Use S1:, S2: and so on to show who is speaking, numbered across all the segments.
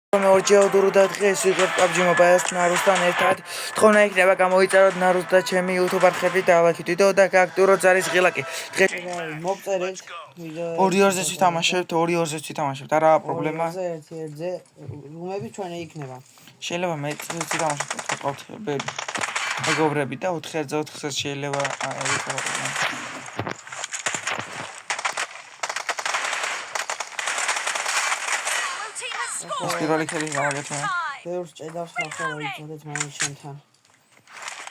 S1: ორჯერ და დღეს ვიღებ PUBG Mobile-ს ნარუსთან ერთად. თხოვნა იქნება გამოიწეროთ ნარუს და ჩემი YouTube არხები და ლაიქით ვიდეო და გააქტიუროთ ზარის ღილაკი. დღეს
S2: მოგწერეთ ვიდეო
S1: 2-2-ზე ვთამაშებთ, 2-2-ზე ვთამაშებთ. არა პრობლემა.
S2: 1-1-ზე რუმები ჩვენი იქნება.
S1: შეიძლება მეც ვთამაშოთ 4-4-ები. მეგობრები და 4-4-ზე შეიძლება ეს პირველი ხელი გავაკეთე.
S2: ბევრს ჭედავს ხალხო რომ იწოდეთ მაინც შენთან.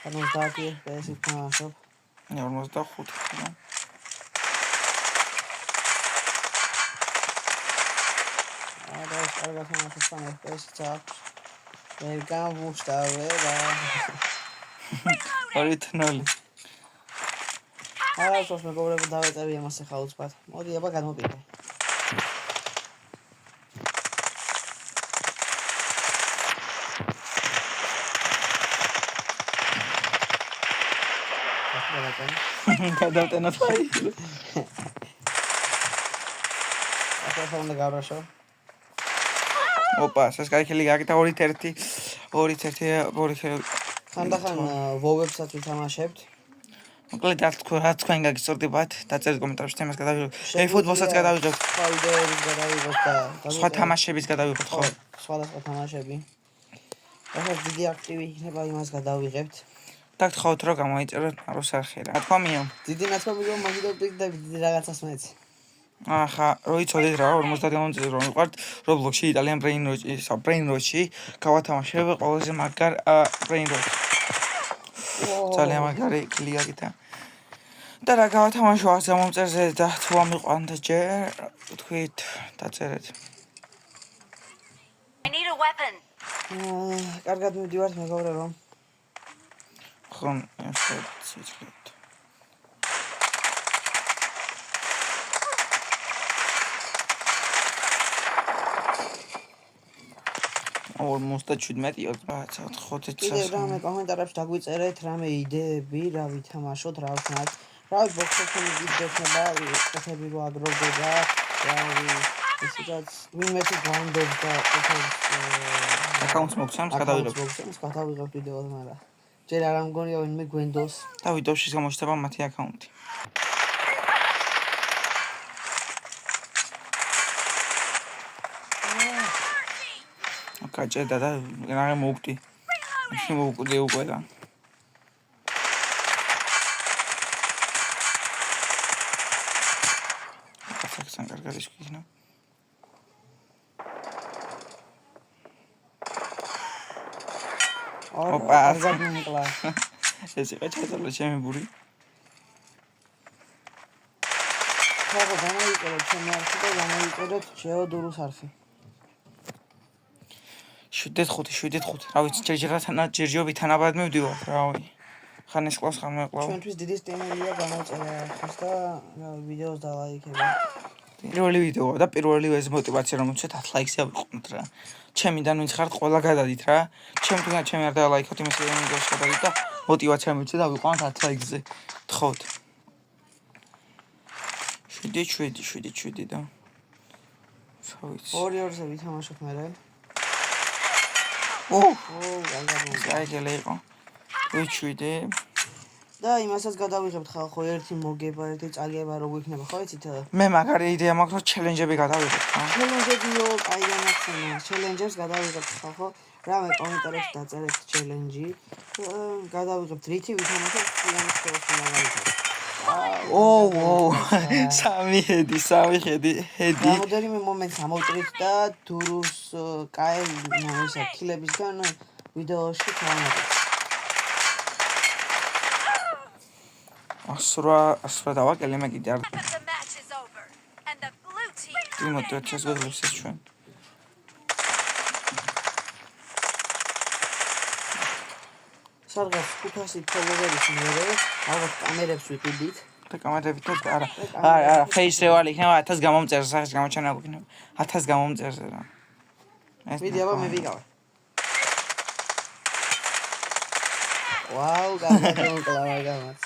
S2: 50 FPS-ით თამაშობ.
S1: 45.
S2: არა, კარგად თამაშობ FPS-ით აქვს. მე გამოვშტავე რა.
S1: 2-0.
S2: არა, სულ მეგობრები დავეწევი ამას ახლა უცბად. მოდი აბა გადმოვიდე.
S1: გადავტენოთ ფაილი.
S2: ახლა უნდა გავრაშო.
S1: ოპა, ეს კაი ხელი გააკეთა 2-1. 2-1.
S2: ხანდახან ვოვებსაც ვთამაშებთ.
S1: მოკლედ რა თქვენ გაგიწოდებათ? დაწერეთ კომენტარებში თემას გადავიღოთ. ფუტბოლსაც გადავიღოთ.
S2: ვიდეოების გადავიღოთ და
S1: სხვა თამაშების გადავიღოთ ხო?
S2: სხვადასხვა თამაშები. ახლა დიდი აქტივი იქნება იმას გადავიღებთ.
S1: და გთხოვთ რომ გამოიწეროთ ნარუს არხი რა. თქვამიო.
S2: დიდი ნაცნობი რომ მაგიდობდით და დიდი რაღაცას მეც.
S1: ახლა რო იცოდეთ რა 50 გამომწევს რომ ვიყავთ Roblox-ში იტალიან Brain Rot-ში გავათამაშებ ყველაზე მაგარ Brain Rot. ძალიან მაგარი კლიკაკითა. და რა გავათამაშო 100 გამომწერზე და თუ ამიყვანთ ჯერ თქვით დაწერეთ.
S3: I need a weapon.
S2: კარგად მივდივართ მეგობრებო.
S1: ხომ ესე ციცლით. 47
S2: კიდევ რამე კომენტარებში დაგვიწერეთ რამე იდეები რა ვითამაშოთ რა ვქნათ. რა ბოქსებში მიგიძებნება ყეთები რო აგროვდება ისიც ვინმეც გვანდობდა
S1: აკაუნტს მოგცემს გადავიღებ
S2: ვიდეოს მაგრამ ჯერ არ ამგონია ვინმე გვენდოს
S1: და ვიდეოში გამოჩნდება მათი აკაუნტი. გაჭედა და რა მოვკვდი. ისე მოვკვდი უკვე და. აფექსან კარგად ისკინა. ოპა,
S2: გამიმკლა.
S1: ეს იყო ჩატარდა ჩემი ბური.
S2: ხარო გამოიწერეთ ჩემი არხი და გამოიწერეთ შეოდურუს არხი.
S1: 7-5. რა ვიცი, ჯერჯერობით თანაბად მივდივართ, რავი. ხან ეს კლავს, ხან მეყლავ.
S2: ჩვენთვის დიდი სტიმულია გამოწერა ხის და ვიდეოს დალაიქება.
S1: პირველი ვიდეოა და პირველი ეს мотиваცია რომ უჩვენთ 10 ლაიქს ავიყვანოთ რა. ჩემიდან ვინც ხართ ყველა გადადით რა. ჩემი არ დალაიქოთ იმის ვიდეოს გადადით და мотиваცია მივცეთ ავიყვანოთ 10 ლაიქზე. თხოვთ. 7 და. რა ვიცი.
S2: 2-2-ზე ვითამაშოთ მერე.
S1: გაიგე იყო. ვიჩვიდე.
S2: და იმასაც გადავიღებთ ხალხო, ერთი მოგება, ერთი წაგება, რო გვიქნება, ხო იცით?
S1: მე მაგარი იდეა მაქვს, რომ ჩელენჯები გადავიღებ.
S2: ჩელენჯებიო, აი განახსენე. ჩელენჯებს გადავიღებთ ხალხო. რამე კომენტარებში დაწერეთ ჩელენჯი. გადავიღებთ რითი ვითამაშოთ ფლანის ხელს მაგალითად.
S1: სამი ჰედი.
S2: რამოდენიმე მომენტს ამოვჭრით და დურუს კაი ისე ქილებისგან ვიდეოში თავანაკეთ.
S1: 100 დავაკელე მე კიდე არ. ტიმოტეოჩეს გაგლებს ეს ჩვენ.
S2: სადღაც 500 ფოლოვერის მერე ალბათ კამერებს ვიყიდით.
S1: და კამერებით არა, face reveal იქნება 1000 გამომწერზე, სახის გამოჩენა გვიქნება. 1000 გამომწერზე რა.
S2: ვიდეო აბა მე ვიგავ. ვაუ, გამომკლავა გამაც.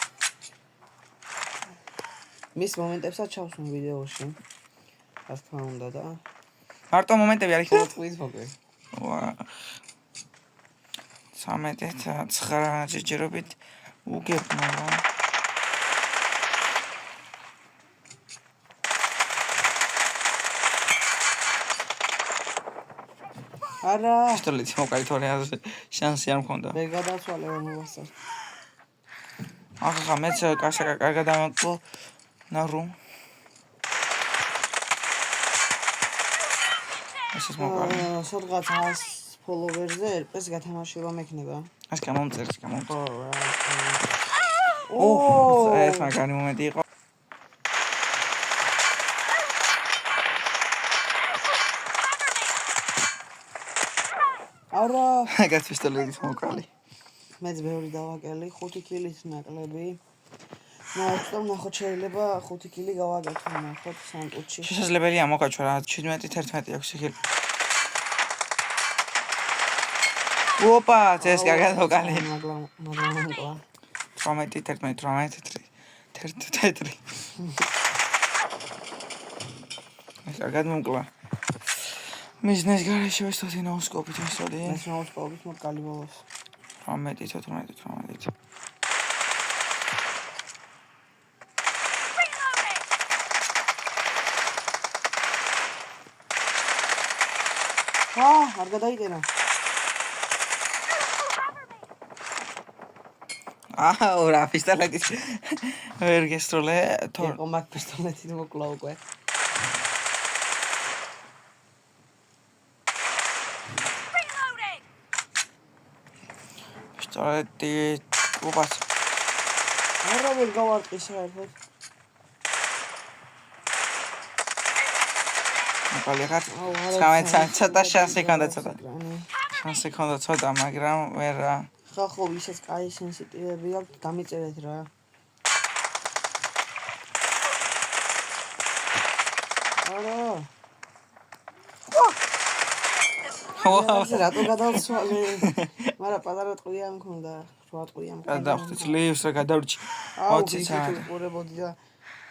S2: მის მომენტებსაც ჩავსვენ ვიდეოში. რა თქმა უნდა და
S1: მარტო მომენტები არ იქნება
S2: წყლის მოკვე.
S1: 13-9 ჯერჯერობით უგებმა რა.
S2: არა
S1: პისტოლეტი მოკალი თორე შანსი არ მქონდა.
S2: მე გადავცვალე რომ მოვასწარ
S1: ახლა მეც კარგად დამაკლო ნარუ. ეს მოკალი.
S2: სადღაც 100 ფოლოვერზე ერპეს გათამაში რომ ექნება.
S1: ეს გამომწერს.
S2: ო
S1: ეს მაგარი მომენტი იყო.
S2: არა
S1: ეგაც პისტოლეტის მოკალი.
S2: მეც ბევრი დავაკელი 5 კილით ნაკლები. ნახოთ ნახოთ შეიძლება 5 კილი გავაგეთო ნახოთ სანტუჩი.
S1: შესაძლებელია მოკაჩო რა 17-11 აქვს ხილი. ოპა, ეს კარგად მოკალი.
S2: მაგრამ
S1: 18-11 ეს კარგად მომკლა. მიზნეს გარეშე ვესწოდი ნოუსკოპით ვესწოდი.
S2: ეს ნოუსკოპით მოკალი ბოლოს.
S1: 18.
S2: არ გადაიყენა.
S1: რა პისტოლეტის ვერ გესროლე თორ.
S2: იყო მაგ პისტოლეტით მოკლა უკვე.
S1: პისტოლეტი ოპას.
S2: არა ვერ გავარტყი საერთოდ.
S1: მოკალი ხარ. 19 ცოტა შანსი ჰქონდა ცოტა. შანსი ჰქონდა ცოტა, მაგრამ ვერ
S2: ხო ისეც კაი სენსიტივები აქვს დამიწერეთ რა. არა. რატო გადავცვალე? მაგრამ პატარა ტყვია მქონდა, 8 ტყვია მქონდა.
S1: გადავხდი ძლივს რა გადავრჩი. 20 წამი.
S2: ყურებოდი და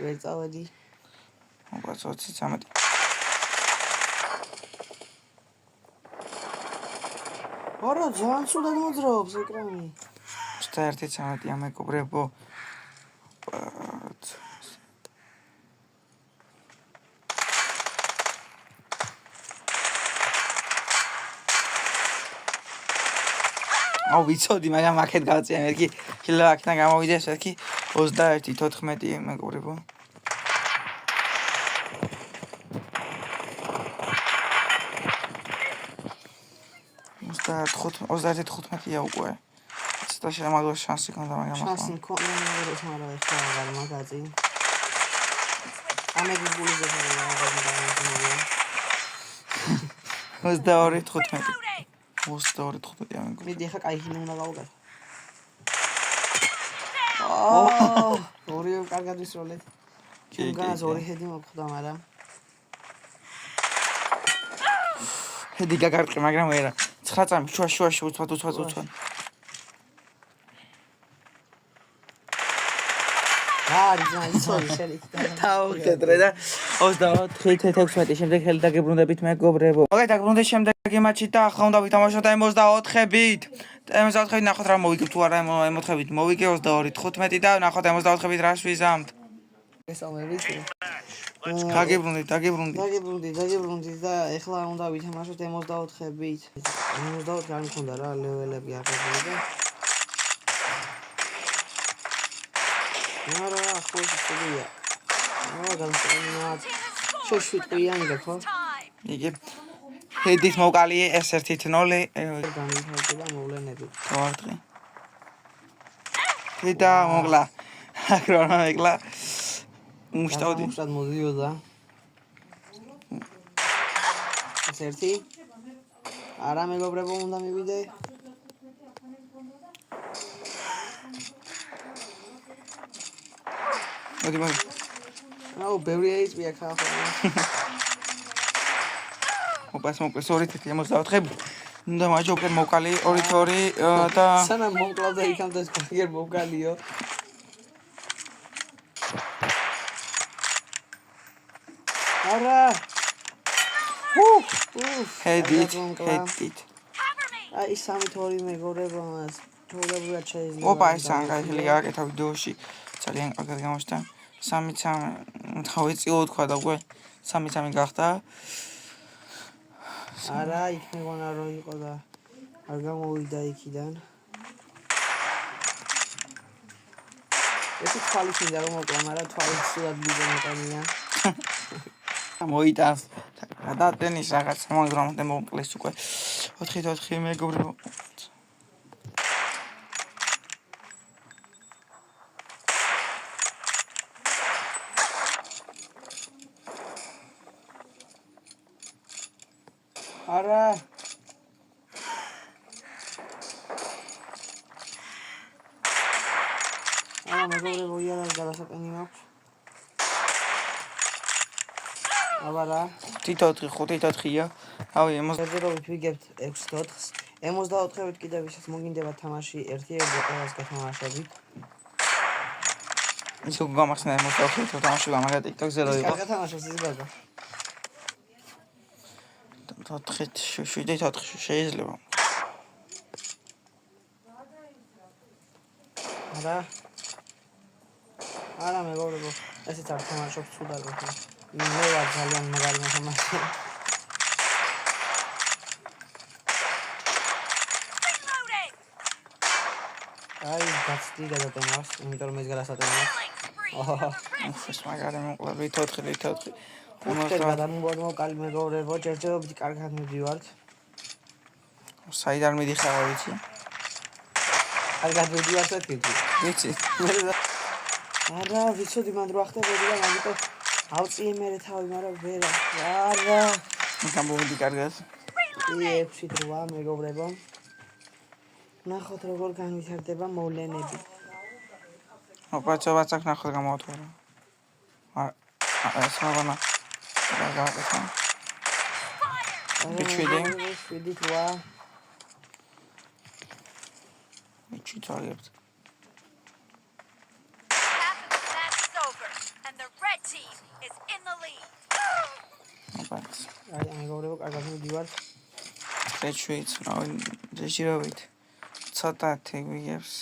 S2: ვერ წავედი.
S1: ოპა 20 წამი.
S2: არა, ძალიან ცუდად მოძრაობს ეკრანი.
S1: 21 წამი ამეკობრებო. ვიცოდი, მაგრამ აქეთ გავწია მერკი კილო აქნა გამოვიდეს მერკი 21-14 მეგობრებო. ოცდაერთი 15-ია უკვე. ცოტა შემაგროს შანსი ჰქონდა, მაგრამ
S2: შანსი მქონდა, მაგრამ ეხლა აღარ მაგაზი. ამეგი გულიზე ხარ აღარ
S1: 22-15 ამეგი.
S2: მიდი ხა კაი ხილი უნდა გავუკეთო. ორივე კარგად ვისროლეთ. ჩემგანაც ორი ჰედი მოგხვდა, მაგრამ
S1: ჰედი გაგარტყი, მაგრამ ვერა. 9 წამი შუაში უცბად. დავხედრე და 24-16 შემდეგ ხელი დაგებრუნდებით მეგობრებო. მოგეთ დაგებრუნდეთ შემდეგი მატჩით და ახლა უნდა ვითამაშოთ M24-ით. M24-ით ნახოთ რა მოვიგებ თუ არა M24-ით მოვიგე 22-15 და ნახოთ M24-ით რას ვიზამთ.
S2: ესალმე ვიცი.
S1: დაგებრუნდი
S2: და ეხლა უნდა ვითამაშოთ M24-ით. M24 არ მქონდა რა ლეველები აღებული და არა, ხო შეიძლება. განსაკუთრებით შეშვიტყიანი და ხო?
S1: იგი ჰედით მოკალი S1-ით 0
S2: განვითარდება მოვლენები.
S1: გავარტყი. და მოკლა. აკრონა მოკლა. მუშტავდი.
S2: მუშტად მოდიოდა. S1. არა მეგობრებო, უნდა მივიდე.
S1: მოდი.
S2: აუ, ბევრი HP აქვს ახლა.
S1: ოპას მოკლეს 2-1 M24. უნდა მაჯობე მოკალი 2-2 და
S2: სანამ მომკლავდა იქამდე კარგერ მოკალიო. არა.
S1: ჰედით
S2: აი 3-2 მეგობრებო მას თოლებურად შეიძლება
S1: ოპა ეს ანგარიშელი გააკეთა ვიდეოში ძალიან კარგად გამოჩნდა 3-3 თავიწილო თქვა და უკვე 3-3 გახდა
S2: არა იქ მეგონა რომ იყო და არ გამოვიდა იქიდან ეს თვალის მინდა რომ მოკლა მაგრამ თვალის სულად მიგონიყანია
S1: მოიტანს გადატენის რაღაც მაგრამ მომკლეს უკვე 4-4 მეგობრებო
S2: არა მეგობრებო იარაღი გადასატანი მაქვს აბარა
S1: 5-4-5-4-ია ავი
S2: მოზერობით ვიგებთ 6-4-ს 64-ით კიდევ ვისაც მოგინდება თამაში 1-1 ყველას გეთამაშებით
S1: ის უკვე გამახსნა 64-ით თამაში მაგრამ TikTok-ზე რო იყო
S2: კარგად თამაშობს ის გოგო
S1: 4-7 შეიძლება
S2: არა მეგობრებო ესეც არ თამაშობს ცუდად მე ვარ ძალიან მაგარი მოთამაშე აი გაცდი გადატანავს იმიტომ რომ ეს გადასატანია
S1: ეს მაგარი მოკლები 4-4
S2: მოკალი მეგობრებო ჯერჯერობით კარგად მივდივართ
S1: საიდან მიდიხარ ვიცი
S2: კარგად მივდივართ
S1: ვიცი
S2: არა ვიცოდი მანდ რო ახტებოდი და მაგიტო ავწიე მე თავი მაგრამ ვერა არა
S1: გამოვიდი კარგად
S2: 6-8 მეგობრებო ნახოთ როგორ განვითარდება მოვლენები
S1: ოპა ცოტა ნახოთ გამოვთვალე ეს მაგონა გააკეთა ბიჭვიდი ჩიტალებს
S2: აი მეგობრებო კარგად მივდივართ
S1: რეჩვით რეჟირობით ცოტა თეგვიებს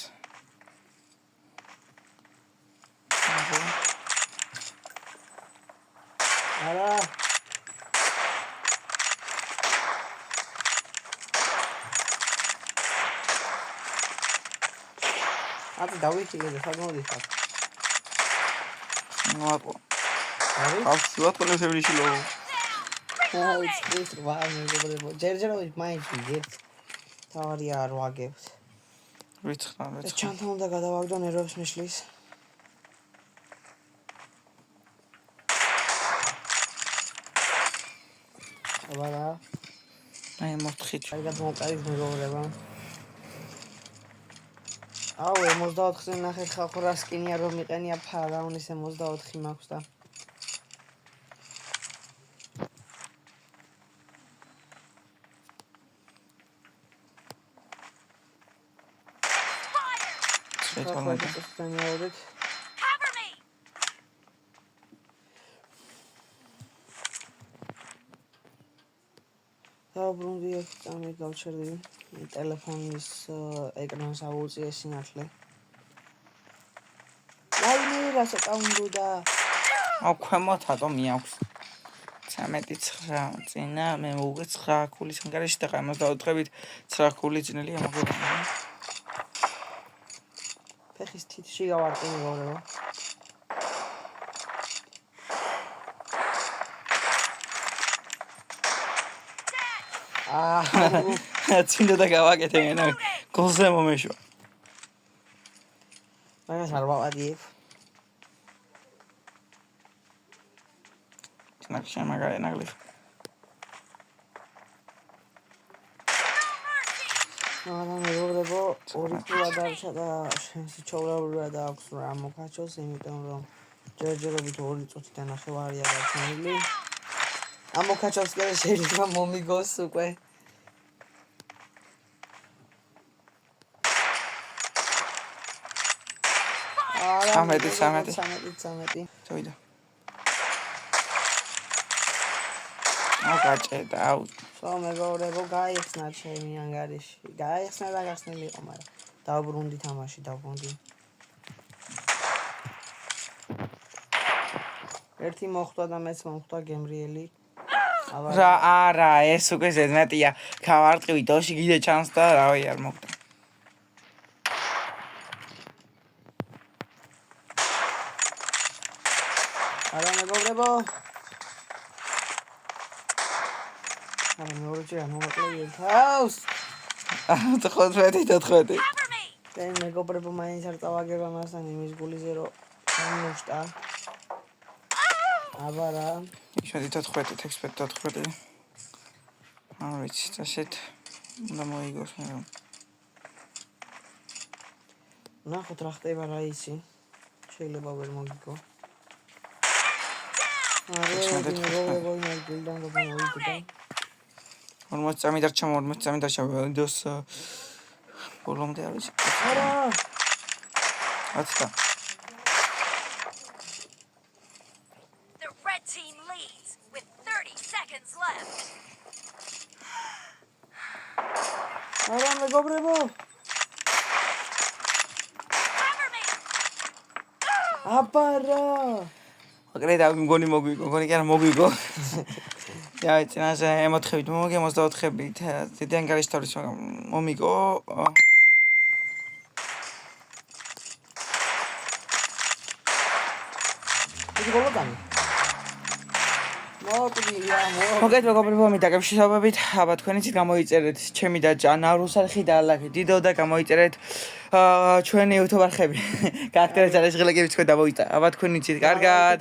S2: არა აბა დავიხილე და საგმოდიხარ
S1: ნოაკო ავშუათ ყველასები შილო
S2: აი ეს მეგობრებო ჯერჯერობით მაინც ვიგებთ თავარია არ ვაგებთ
S1: რიცხნა
S2: ეს ჩანთა უნდა გადავაგდო ნერვებს მიშლის აბარა
S1: აი მოთხით
S2: კარგად მოკარით მეგობრებო აუ 64-ზე ნახეთ ხალხო რა სკინია რომ მიყენია ფარაონის 64 მაქვს და
S1: შეთანხმებით
S2: დაუბრუნდი ერთ წამით გავჩერდი ტელეფონის ეკრანს აუწიე სინათლე რაიმე რას აკაუნტდა
S1: აუ ქვემოთ ატომი აქვს 13-9 წინა მე მოვუგე 9 ქულის ანგარიში და 64-ით 9 ქული წინელია მოგონა
S2: ფეხის თითში გავარტე მეგობრებო
S1: წინდა და გავაკეთე ენა გოლზე მომეშვა
S2: მაგას არ ვავადიებ
S1: ნახე მაგარი ნაგლი
S2: არა მეგობრებო ორი ქულა დარჩა და შენსი ჩაურაურა და აქვს რა მოკაჩოს იმიტომ რომ ჯერჯერობით 2 წუთი და ნახევარია დარჩენილი ამოკაჩოს კიდე შეიძლება მომიგოს უკვე არა 13
S1: წავიდა აუ გაჭედა, აუ.
S2: სულ მეგობრებო, გაიხსნა ჩემი ანგარიში. გაიხსნა და გახსნილი იყო, მაგრამ დავბრუნდი თამაში, დავბრუნდი. ერთი მოხვდა და მეც მომხვდა გემრიელი.
S1: რა, არა, ეს უკვე ზედმეტია. გავარტყივი დოში კიდე ჩანს და რავი არ მოგდა.
S2: არა მეგობრებო. არა მეორეჯერ ამოვაკლევი თავს.
S1: 14.
S2: დენ მეგობრებო მაინც არ წავაგება მასთან იმის გულიზე რომ ამოშტა. აბა რა.
S1: შედი 14, 16, 14. არ ვიცი, წაშეთ უნდა მოიგოს მე.
S2: ნახოთ რა ხდება რა ისი. შეიძლება ვერ მოგიგო. არა, მეგობრებო, იმას გილდან გამოვიდა.
S1: 40 წამი დარჩა, 40 წამი დარჩა. ვინდოს ბოლომდე არ ვიცი.
S2: არა.
S1: 10.
S3: The red team leads with 30 seconds left.
S2: არა მეგობრებო.
S3: Cover me.
S2: აბა რა.
S1: აკრე და მგონი მოგვიგო, მგონი კი არა მოგვიგო. აი, წინაზე ემოთხებით მომიგე 64-ით. დიდი ანგარიშ თავის მომიგო.
S2: იგი ბოლოდანი. მოკლია,
S1: მოგეთ მეგობრებო, მე დაგემშვიდობებით. აბა თქვენიც გამოიწერეთ ჩემი და ჯანაურუს არხი და ალაკი დიდო და გამოიწერეთ ჩვენი YouTube არხები. კარგად არის ღილაკები თქვენ დავოიტა. აბა თქვენიც კარგად